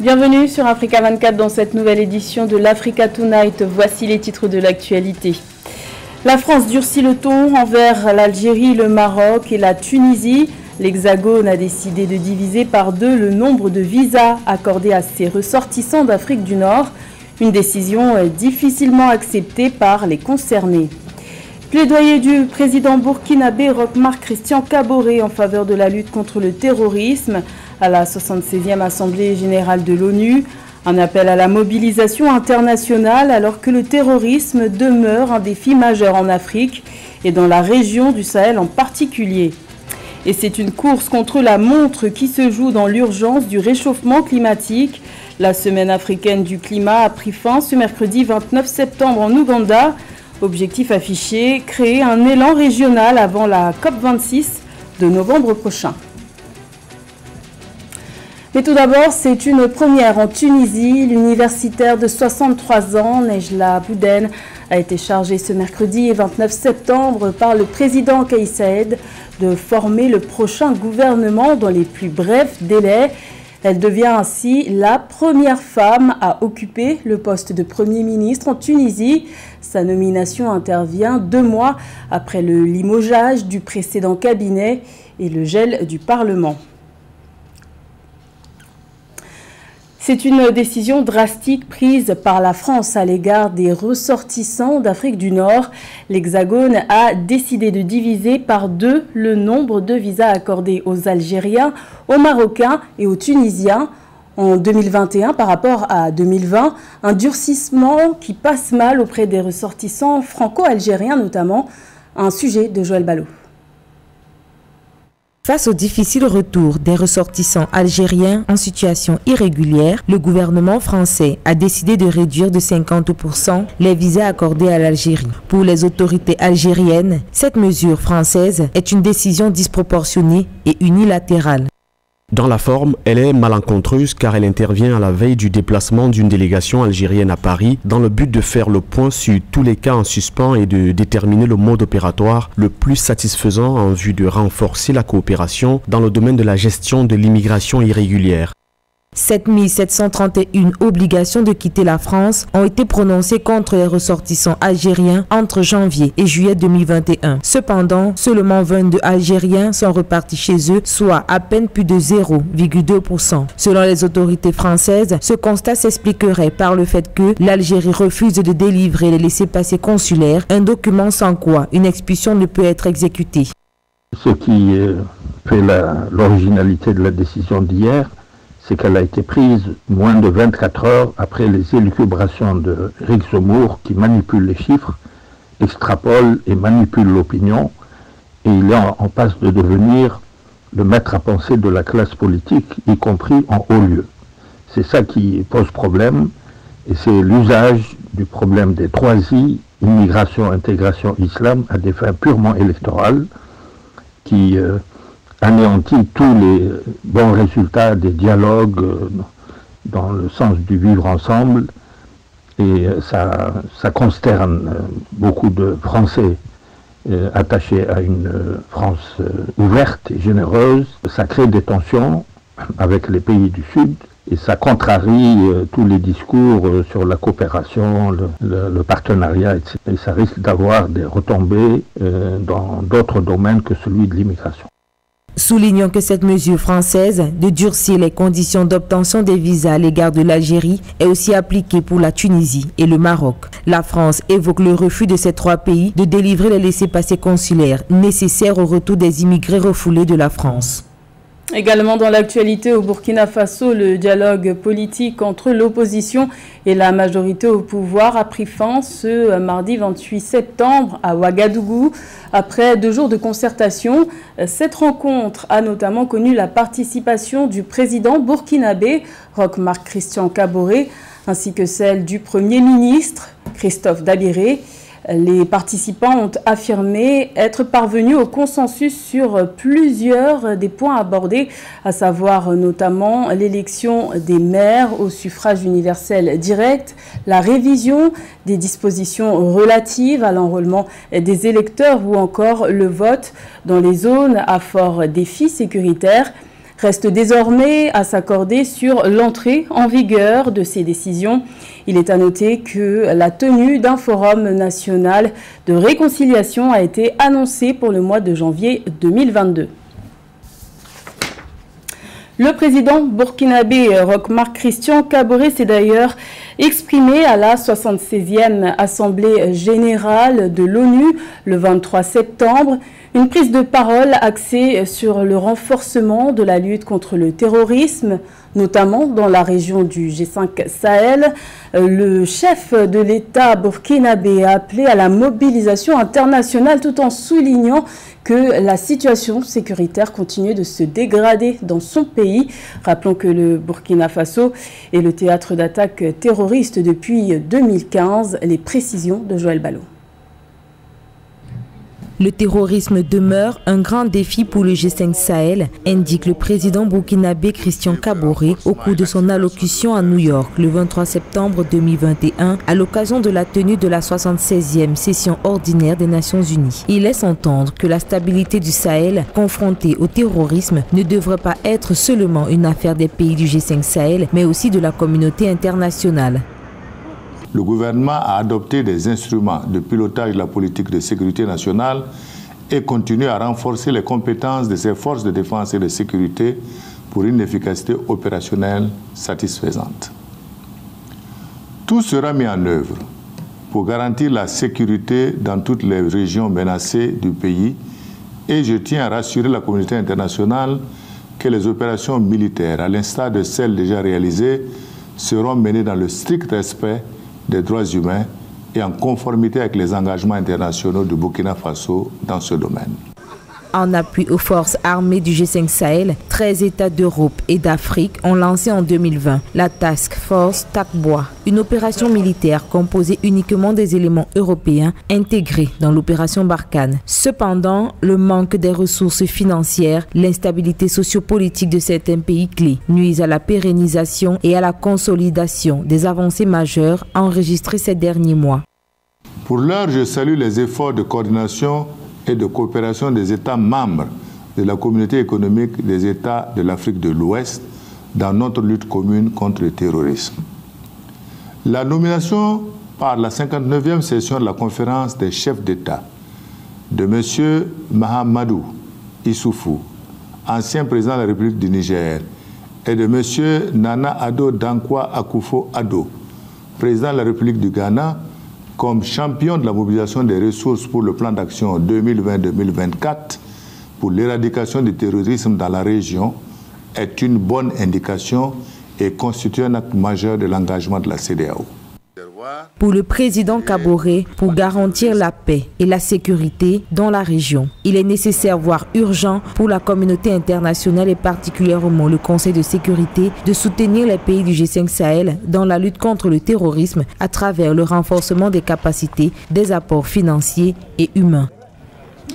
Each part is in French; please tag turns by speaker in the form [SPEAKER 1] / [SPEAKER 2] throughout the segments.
[SPEAKER 1] Bienvenue sur Africa 24 dans cette nouvelle édition de l'Africa Tonight. Voici les titres de l'actualité. La France durcit le ton envers l'Algérie, le Maroc et la Tunisie. L'Hexagone a décidé de diviser par 2 le nombre de visas accordés à ses ressortissants d'Afrique du Nord. Une décision difficilement acceptée par les concernés. Plaidoyer du président burkinabé Roch Marc Christian Kaboré en faveur de la lutte contre le terrorisme à la 76e Assemblée générale de l'ONU. Un appel à la mobilisation internationale alors que le terrorisme demeure un défi majeur en Afrique et dans la région du Sahel en particulier. Et c'est une course contre la montre qui se joue dans l'urgence du réchauffement climatique. La semaine africaine du climat a pris fin ce mercredi 29 septembre en Ouganda. Objectif affiché, créer un élan régional avant la COP26 de novembre prochain. Mais tout d'abord, c'est une première en Tunisie. L'universitaire de 63 ans, Nejla Bouden, a été chargée ce mercredi 29 septembre par le président Kais Saied de former le prochain gouvernement dans les plus brefs délais. Elle devient ainsi la première femme à occuper le poste de Premier ministre en Tunisie. Sa nomination intervient 2 mois après le limogeage du précédent cabinet et le gel du Parlement. C'est une décision drastique prise par la France à l'égard des ressortissants d'Afrique du Nord. L'Hexagone a décidé de diviser par 2 le nombre de visas accordés aux Algériens, aux Marocains et aux Tunisiens en 2021 par rapport à 2020. Un durcissement qui passe mal auprès des ressortissants franco-algériens notamment. Un sujet de Joël Ballot.
[SPEAKER 2] Face au difficile retour des ressortissants algériens en situation irrégulière, le gouvernement français a décidé de réduire de 50% les visas accordés à l'Algérie. Pour les autorités algériennes, cette mesure française est une décision disproportionnée et unilatérale.
[SPEAKER 3] Dans la forme, elle est malencontreuse car elle intervient à la veille du déplacement d'une délégation algérienne à Paris dans le but de faire le point sur tous les cas en suspens et de déterminer le mode opératoire le plus satisfaisant en vue de renforcer la coopération dans le domaine de la gestion de l'immigration irrégulière.
[SPEAKER 2] 7731 obligations de quitter la France ont été prononcées contre les ressortissants algériens entre janvier et juillet 2021. Cependant, seulement 22 Algériens sont repartis chez eux, soit à peine plus de 0,2%. Selon les autorités françaises, ce constat s'expliquerait par le fait que l'Algérie refuse de délivrer les laissez-passer consulaires, un document sans quoi une expulsion ne peut être exécutée.
[SPEAKER 4] Ce qui fait l'originalité de la décision d'hier, c'est qu'elle a été prise moins de 24 heures après les élucubrations de Eric Zemmour qui manipule les chiffres, extrapole et manipule l'opinion, et il est en passe de devenir le maître à penser de la classe politique, y compris en haut lieu. C'est ça qui pose problème, et c'est l'usage du problème des 3 I, immigration, intégration, islam, à des fins purement électorales, qui anéantit tous les bons résultats des dialogues dans le sens du vivre ensemble, et ça consterne beaucoup de Français attachés à une France ouverte et généreuse. Ça crée des tensions avec les pays du Sud et ça contrarie tous les discours sur la coopération, le partenariat, etc. Et ça risque d'avoir des retombées dans d'autres domaines que celui de l'immigration.
[SPEAKER 2] Soulignons que cette mesure française de durcir les conditions d'obtention des visas à l'égard de l'Algérie est aussi appliquée pour la Tunisie et le Maroc. La France évoque le refus de ces 3 pays de délivrer les laissez-passer consulaires nécessaires au retour des immigrés refoulés de la France.
[SPEAKER 1] Également dans l'actualité au Burkina Faso, le dialogue politique entre l'opposition et la majorité au pouvoir a pris fin ce mardi 28 septembre à Ouagadougou. Après 2 jours de concertation, cette rencontre a notamment connu la participation du président burkinabé Roch Marc Christian Kaboré ainsi que celle du Premier ministre Christophe Dabiré. Les participants ont affirmé être parvenus au consensus sur plusieurs des points abordés, à savoir notamment l'élection des maires au suffrage universel direct, la révision des dispositions relatives à l'enrôlement des électeurs ou encore le vote dans les zones à fort défi sécuritaire. Reste désormais à s'accorder sur l'entrée en vigueur de ces décisions. Il est à noter que la tenue d'un forum national de réconciliation a été annoncée pour le mois de janvier 2022. Le président burkinabé Roch-Marc Christian Kaboré s'est d'ailleurs exprimé à la 76e Assemblée générale de l'ONU le 23 septembre. Une prise de parole axée sur le renforcement de la lutte contre le terrorisme, notamment dans la région du G5 Sahel. Le chef de l'État burkinabé a appelé à la mobilisation internationale tout en soulignant que la situation sécuritaire continue de se dégrader dans son pays. Rappelons que le Burkina Faso est le théâtre d'attaques terroristes depuis 2015. Les précisions de Joël Ballot.
[SPEAKER 2] Le terrorisme demeure un grand défi pour le G5 Sahel, indique le président burkinabé Christian Kaboré au cours de son allocution à New York le 23 septembre 2021 à l'occasion de la tenue de la 76e session ordinaire des Nations Unies. Il laisse entendre que la stabilité du Sahel, confrontée au terrorisme, ne devrait pas être seulement une affaire des pays du G5 Sahel, mais aussi de la communauté internationale.
[SPEAKER 5] Le gouvernement a adopté des instruments de pilotage de la politique de sécurité nationale et continue à renforcer les compétences de ses forces de défense et de sécurité pour une efficacité opérationnelle satisfaisante. Tout sera mis en œuvre pour garantir la sécurité dans toutes les régions menacées du pays et je tiens à rassurer la communauté internationale que les opérations militaires, à l'instar de celles déjà réalisées, seront menées dans le strict respect des droits humains et en conformité avec les engagements internationaux du Burkina Faso dans ce domaine.
[SPEAKER 2] En appui aux forces armées du G5 Sahel, 13 États d'Europe et d'Afrique ont lancé en 2020 la Task Force Takboa, une opération militaire composée uniquement des éléments européens intégrés dans l'opération Barkhane. Cependant, le manque des ressources financières, l'instabilité sociopolitique de certains pays clés nuisent à la pérennisation et à la consolidation des avancées majeures enregistrées ces derniers mois.
[SPEAKER 5] Pour l'heure, je salue les efforts de coordination et de coopération des États membres de la communauté économique des États de l'Afrique de l'Ouest dans notre lutte commune contre le terrorisme. La nomination par la 59e session de la conférence des chefs d'État de M. Mahamadou Issoufou, ancien président de la République du Niger, et de M. Nana Addo Dankwa Akufo-Addo, président de la République du Ghana, comme champion de la mobilisation des ressources pour le plan d'action 2020-2024 pour l'éradication du terrorisme dans la région est une bonne indication et constitue un acte majeur de l'engagement de la CEDEAO.
[SPEAKER 2] Pour le président Kaboré, pour garantir la paix et la sécurité dans la région, il est nécessaire, voire urgent, pour la communauté internationale et particulièrement le Conseil de sécurité, de soutenir les pays du G5 Sahel dans la lutte contre le terrorisme à travers le renforcement des capacités, des apports financiers et humains.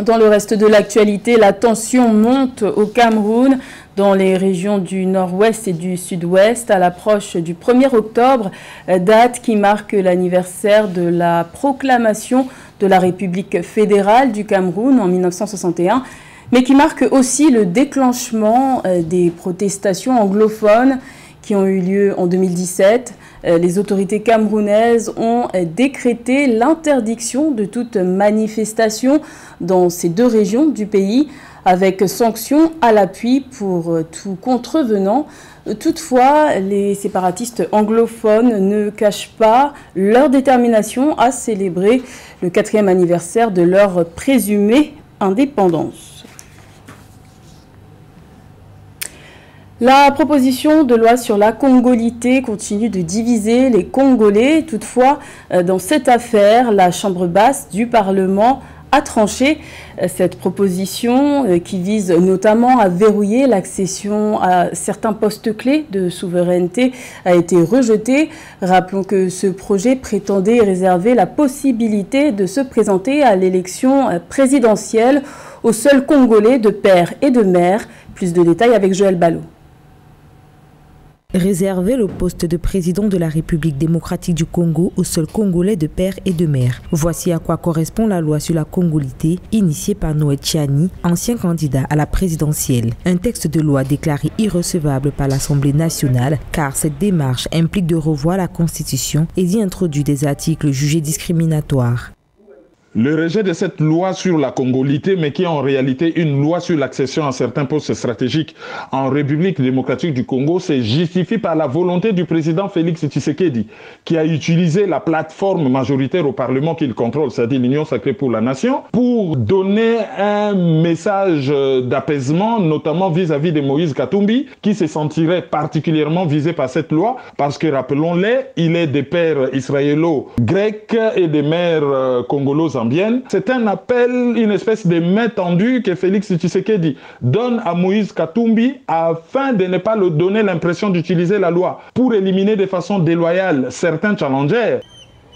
[SPEAKER 1] Dans le reste de l'actualité, la tension monte au Cameroun, dans les régions du nord-ouest et du sud-ouest, à l'approche du 1er octobre, date qui marque l'anniversaire de la proclamation de la République fédérale du Cameroun en 1961, mais qui marque aussi le déclenchement des protestations anglophones qui ont eu lieu en 2017. Les autorités camerounaises ont décrété l'interdiction de toute manifestation dans ces deux régions du pays, avec sanctions à l'appui pour tout contrevenant. Toutefois, les séparatistes anglophones ne cachent pas leur détermination à célébrer le 4e anniversaire de leur présumée indépendance. La proposition de loi sur la congolité continue de diviser les Congolais. Toutefois, dans cette affaire, la Chambre basse du Parlement a tranché. Cette proposition qui vise notamment à verrouiller l'accession à certains postes clés de souveraineté a été rejetée. Rappelons que ce projet prétendait réserver la possibilité de se présenter à l'élection présidentielle aux seuls Congolais de père et de mère. Plus de détails avec Joël Ballot.
[SPEAKER 2] Réserver le poste de président de la République démocratique du Congo aux seuls Congolais de père et de mère. Voici à quoi correspond la loi sur la congolité initiée par Noé Tchani, ancien candidat à la présidentielle. Un texte de loi déclaré irrecevable par l'Assemblée nationale car cette démarche implique de revoir la Constitution et d'y introduire des articles jugés discriminatoires.
[SPEAKER 6] Le rejet de cette loi sur la congolité, mais qui est en réalité une loi sur l'accession à certains postes stratégiques en République démocratique du Congo, se justifie par la volonté du président Félix Tshisekedi, qui a utilisé la plateforme majoritaire au Parlement qu'il contrôle, c'est-à-dire l'Union sacrée pour la nation, pour donner un message d'apaisement, notamment vis-à-vis de Moïse Katumbi, qui se sentirait particulièrement visé par cette loi, parce que, rappelons-le, il est des pères israélo-grecs et des mères congolaises. C'est un appel, une espèce de main tendue que Félix Tshisekedi donne à Moïse Katumbi afin de ne pas lui donner l'impression d'utiliser la loi pour éliminer de façon déloyale certains challengers.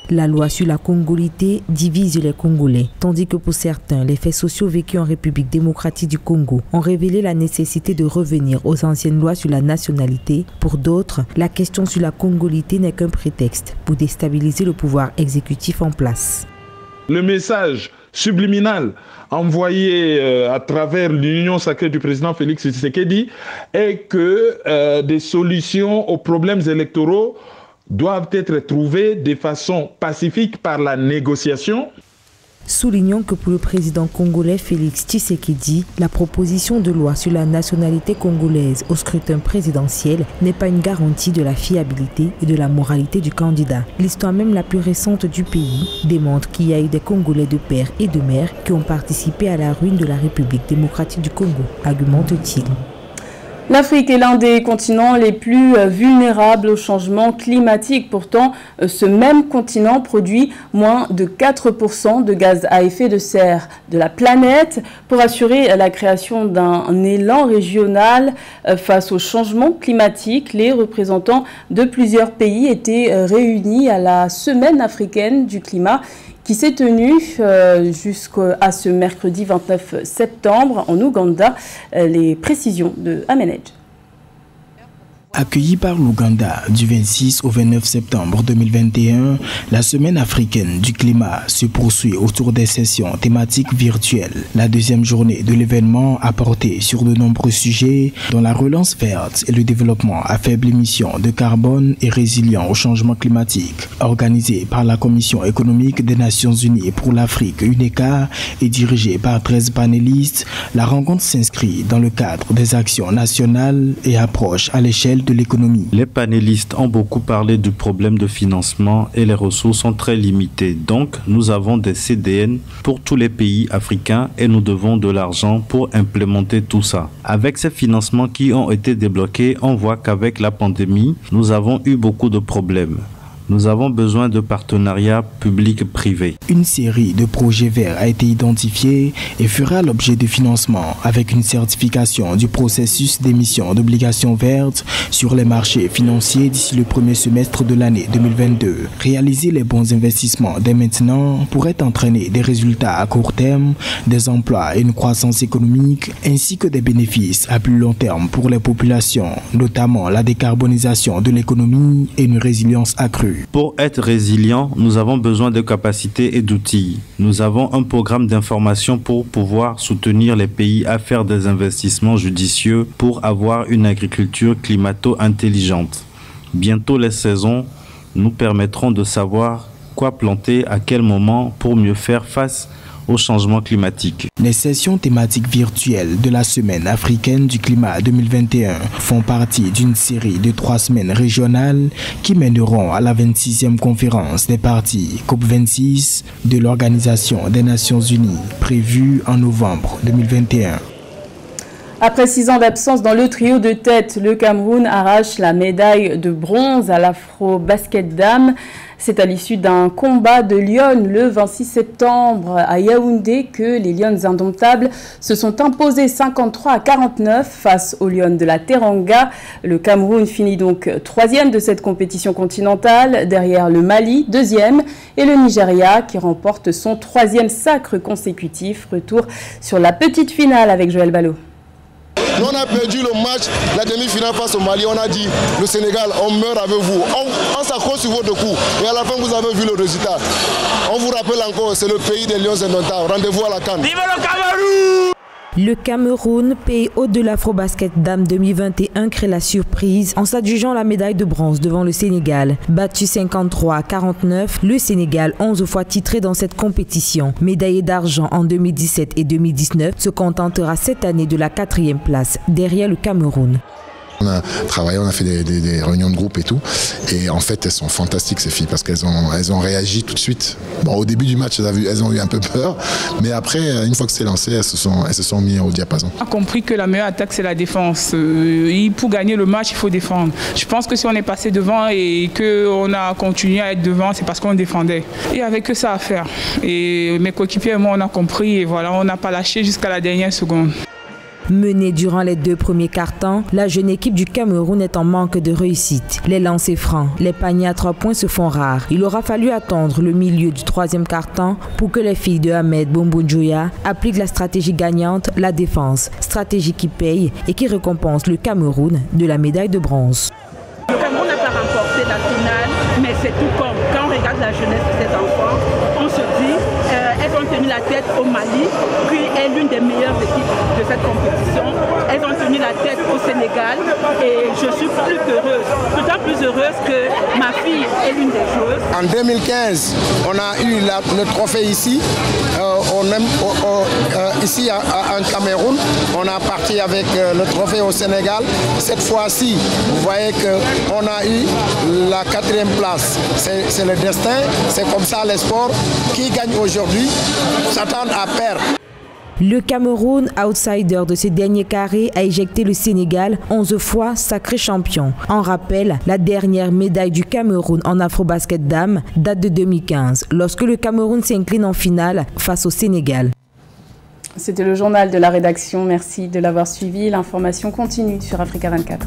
[SPEAKER 2] La loi sur la congolité divise les Congolais, tandis que pour certains, les faits sociaux vécus en République démocratique du Congo ont révélé la nécessité de revenir aux anciennes lois sur la nationalité. Pour d'autres, la question sur la congolité n'est qu'un prétexte pour déstabiliser le pouvoir exécutif en place.
[SPEAKER 6] Le message subliminal envoyé à travers l'union sacrée du président Félix Tshisekedi est que des solutions aux problèmes électoraux doivent être trouvées de façon pacifique par la négociation.
[SPEAKER 2] Soulignons que pour le président congolais Félix Tshisekedi, la proposition de loi sur la nationalité congolaise au scrutin présidentiel n'est pas une garantie de la fiabilité et de la moralité du candidat. L'histoire même la plus récente du pays démontre qu'il y a eu des Congolais de père et de mère qui ont participé à la ruine de la République démocratique du Congo, argumente-t-il.
[SPEAKER 1] L'Afrique est l'un des continents les plus vulnérables au changement climatique. Pourtant, ce même continent produit moins de 4% de gaz à effet de serre de la planète. Pour assurer la création d'un élan régional face au changement climatique, les représentants de plusieurs pays étaient réunis à la Semaine africaine du climat qui s'est tenue jusqu'à ce mercredi 29 septembre en Ouganda. Les précisions de Ahmed.
[SPEAKER 7] Accueillie par l'Ouganda du 26 au 29 septembre 2021, la Semaine africaine du climat se poursuit autour des sessions thématiques virtuelles. La deuxième journée de l'événement a porté sur de nombreux sujets dont la relance verte et le développement à faible émission de carbone et résilient au changement climatique. Organisée par la Commission économique des Nations Unies pour l'Afrique, UNECA, et dirigée par 13 panélistes, la rencontre s'inscrit dans le cadre des actions nationales et approche à l'échelle de l'économie.
[SPEAKER 8] Les panélistes ont beaucoup parlé du problème de financement et les ressources sont très limitées. Donc, nous avons des CDN pour tous les pays africains et nous devons de l'argent pour implémenter tout ça. Avec ces financements qui ont été débloqués, on voit qu'avec la pandémie, nous avons eu beaucoup de problèmes. Nous avons besoin de partenariats publics-privés.
[SPEAKER 7] Une série de projets verts a été identifiée et fera l'objet de financement avec une certification du processus d'émission d'obligations vertes sur les marchés financiers d'ici le premier semestre de l'année 2022. Réaliser les bons investissements dès maintenant pourrait entraîner des résultats à court terme, des emplois et une croissance économique, ainsi que des bénéfices à plus long terme pour les populations, notamment la décarbonisation de l'économie et une résilience accrue.
[SPEAKER 8] Pour être résilient, nous avons besoin de capacités et d'outils. Nous avons un programme d'information pour pouvoir soutenir les pays à faire des investissements judicieux pour avoir une agriculture climato-intelligente. Bientôt les saisons nous permettront de savoir quoi planter à quel moment pour mieux faire face au changement climatique.
[SPEAKER 7] Les sessions thématiques virtuelles de la Semaine africaine du climat 2021 font partie d'une série de 3 semaines régionales qui mèneront à la 26e conférence des parties COP26 de l'Organisation des Nations Unies, prévue en novembre 2021.
[SPEAKER 1] Après 6 ans d'absence dans le trio de tête, le Cameroun arrache la médaille de bronze à l'Afro-Basket Dames. C'est à l'issue d'un combat de Lyon le 26 septembre à Yaoundé que les Lions indomptables se sont imposés 53-49 face aux Lions de la Teranga. Le Cameroun finit donc 3e de cette compétition continentale, derrière le Mali, 2e, et le Nigeria qui remporte son 3e sacre consécutif. Retour sur la petite finale avec Joël Ballot.
[SPEAKER 9] Nous, on a perdu le match, la demi-finale face au Mali. On a dit, le Sénégal, on meurt avec vous. On s'accroche sur votre coup. Et à la fin, vous avez vu le résultat. On vous rappelle encore, c'est le pays des lions indomptables. Rendez-vous à la CAN.
[SPEAKER 2] Vive le Cameroun! Le Cameroun, pays hôte de l'Afrobasket Dames 2021, crée la surprise en s'adjugeant la médaille de bronze devant le Sénégal. Battu 53-49, le Sénégal, 11 fois titré dans cette compétition, médaillé d'argent en 2017 et 2019, se contentera cette année de la 4e place, derrière le Cameroun.
[SPEAKER 10] On a travaillé, on a fait des réunions de groupe et tout. Et en fait, elles sont fantastiques, ces filles, parce qu'elles ont réagi tout de suite. Bon, au début du match, elles ont eu un peu peur. Mais après, une fois que c'est lancé, elles se sont mises au diapason.
[SPEAKER 11] On a compris que la meilleure attaque, c'est la défense. Pour gagner le match, il faut défendre. Je pense que si on est passé devant et qu'on a continué à être devant, c'est parce qu'on défendait. Il n'y avait que ça à faire. Et mes coéquipiers et moi, on a compris. Et voilà, on n'a pas lâché jusqu'à la dernière seconde.
[SPEAKER 2] Menée durant les 2 premiers quart-temps, la jeune équipe du Cameroun est en manque de réussite. Les lancers francs, les paniers à 3 points se font rares. Il aura fallu attendre le milieu du 3e quart-temps pour que les filles de Ahmed Bombonjoya appliquent la stratégie gagnante, la défense. Stratégie qui paye et qui récompense le Cameroun de la médaille de bronze.
[SPEAKER 12] Le Cameroun n'a pas remporté la finale, mais c'est tout comme quand on regarde la jeunesse de ces enfants, on se dit elles ont tenu la tête au Mali, qui est l'une des meilleures équipes de cette compétition. Elles ont tenu la tête au Sénégal et je suis plus heureuse, d'autant plus heureuse que ma fille est l'une des joueuses.
[SPEAKER 9] En 2015, on a eu le trophée ici, ici en Cameroun. On a parti avec le trophée au Sénégal. Cette fois-ci, vous voyez qu'on a eu la 4e place. C'est le destin, c'est comme ça les sports. Qui gagne aujourd'hui s'attendent à perdre.
[SPEAKER 2] Le Cameroun, outsider de ce dernier carré, a éjecté le Sénégal 11 fois sacré champion. En rappel, la dernière médaille du Cameroun en Afrobasket Dames date de 2015, lorsque le Cameroun s'incline en finale face au Sénégal.
[SPEAKER 1] C'était le journal de la rédaction. Merci de l'avoir suivi. L'information continue sur Africa 24.